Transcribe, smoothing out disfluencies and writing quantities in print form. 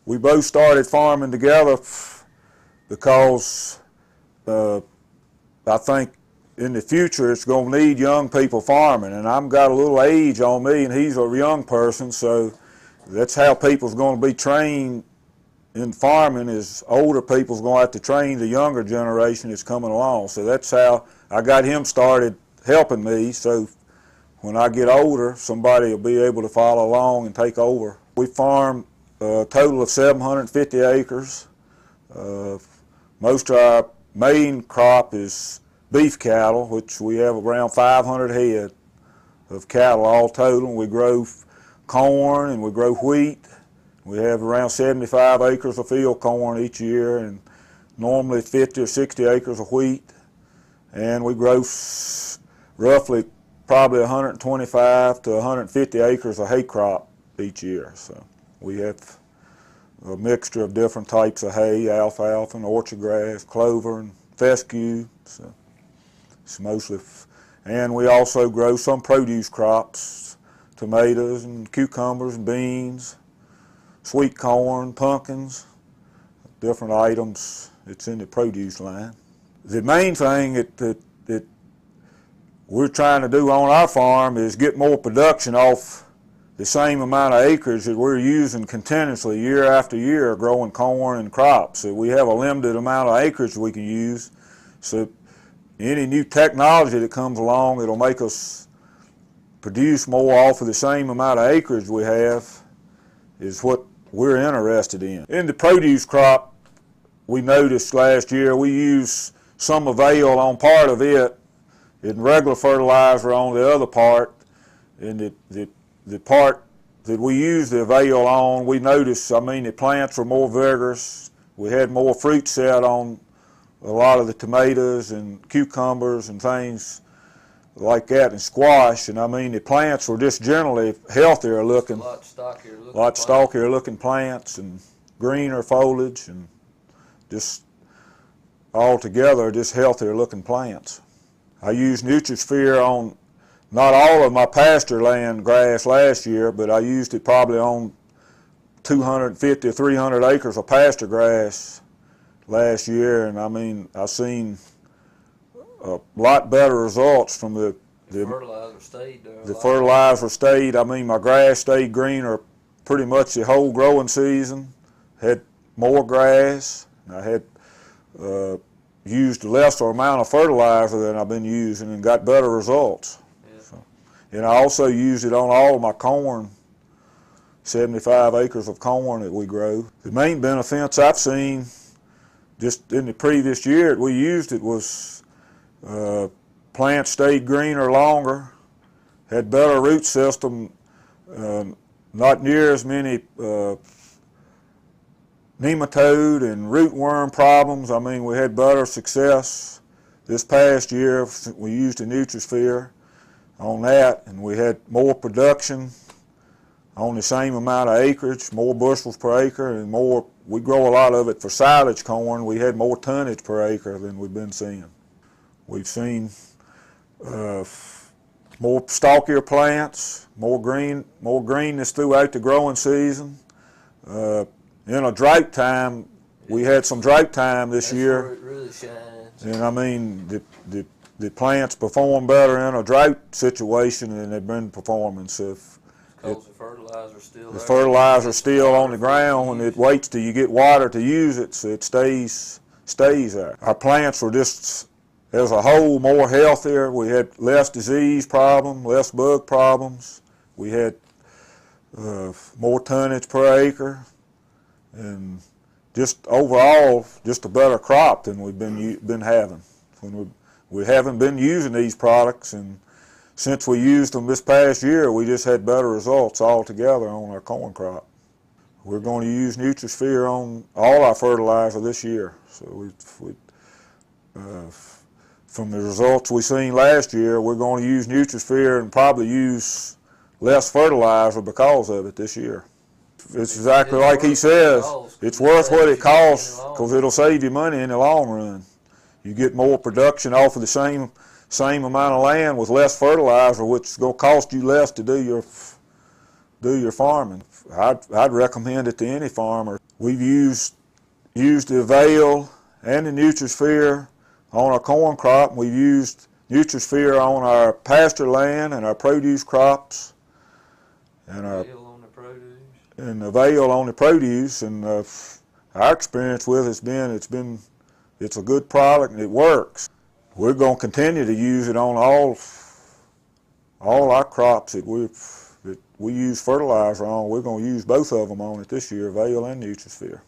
we both started farming together because I think in the future it's going to need young people farming, and I've got a little age on me and he's a young person, so that's how people's going to be trained in farming, is older people's going to have to train the younger generation that's coming along. So that's how I got him started helping me, so when I get older somebody will be able to follow along and take over. We farm a total of 750 acres. Most of our main crop is beef cattle, which we have around 500 head of cattle all total. We grow corn and we grow wheat. We have around 75 acres of field corn each year, and normally 50 or 60 acres of wheat. And we grow roughly probably 125 to 150 acres of hay crop each year. So we have a mixture of different types of hay: alfalfa and orchard grass, clover and fescue. So it's mostly, and we also grow some produce crops: tomatoes and cucumbers and beans, sweet corn, pumpkins, different items. It's in the produce line. The main thing that we're trying to do on our farm is get more production off the same amount of acreage that we're using continuously year after year growing corn and crops. So we have a limited amount of acreage we can use. So any new technology that comes along that'll make us produce more off of the same amount of acreage we have is what we're interested in. In the produce crop, we noticed last year we used some AVAIL on part of it and regular fertilizer on the other part. And the part that we used the AVAIL on, we noticed, the plants were more vigorous. We had more fruit set on a lot of the tomatoes and cucumbers and things like that, and squash. And the plants were just generally healthier looking. A lot stockier looking plants and greener foliage, and just altogether just healthier looking plants. I used NutriSphere on not all of my pasture land grass last year, but I used it probably on 250 or 300 acres of pasture grass last year, and I've seen a lot better results from the fertilizer stayed there. The fertilizer stayed. My grass stayed greener pretty much the whole growing season. Had more grass. I had used a lesser amount of fertilizer than I've been using and got better results. Yeah. So, and I also used it on all of my corn, 75 acres of corn that we grow. The main benefits I've seen just in the previous year that we used it was plants stayed greener longer, had better root system, not near as many nematode and rootworm problems. We had better success this past year. We used the NutriSphere on that, and we had more production on the same amount of acreage, more bushels per acre, and more. We grow a lot of it for silage corn. We had more tonnage per acre than we've been seeing. We've seen more stalkier plants, more greenness throughout the growing season. In a drought time, we had some drought time this year. Where it really shines. And the plants perform better in a drought situation than they've been performing. So because the fertilizer's still there. The fertilizer's still on the ground, and it waits till you get water to use it, so it stays there. Our plants were just, as a whole, more healthier. We had less disease problem, less bug problems. We had more tonnage per acre, and just overall, just a better crop than we've been having. We haven't been using these products, and since we used them this past year, we just had better results altogether on our corn crop. We're going to use NutriSphere on all our fertilizer this year. So from the results we seen last year, we're going to use NutriSphere and probably use less fertilizer because of it this year. It's exactly like he says. It's worth what it costs because it'll save you money in the long run. You get more production off of the same amount of land with less fertilizer, which is going to cost you less to do your farming. I'd recommend it to any farmer. We've used the AVAIL and the NutriSphere on our corn crop. We've used NutriSphere on our pasture land and our produce crops, and AVAIL on the produce. And AVAIL on the produce. And our experience with it's a good product and it works. We're going to continue to use it on all our crops that we use fertilizer on. We're going to use both of them on it this year, AVAIL and NutriSphere.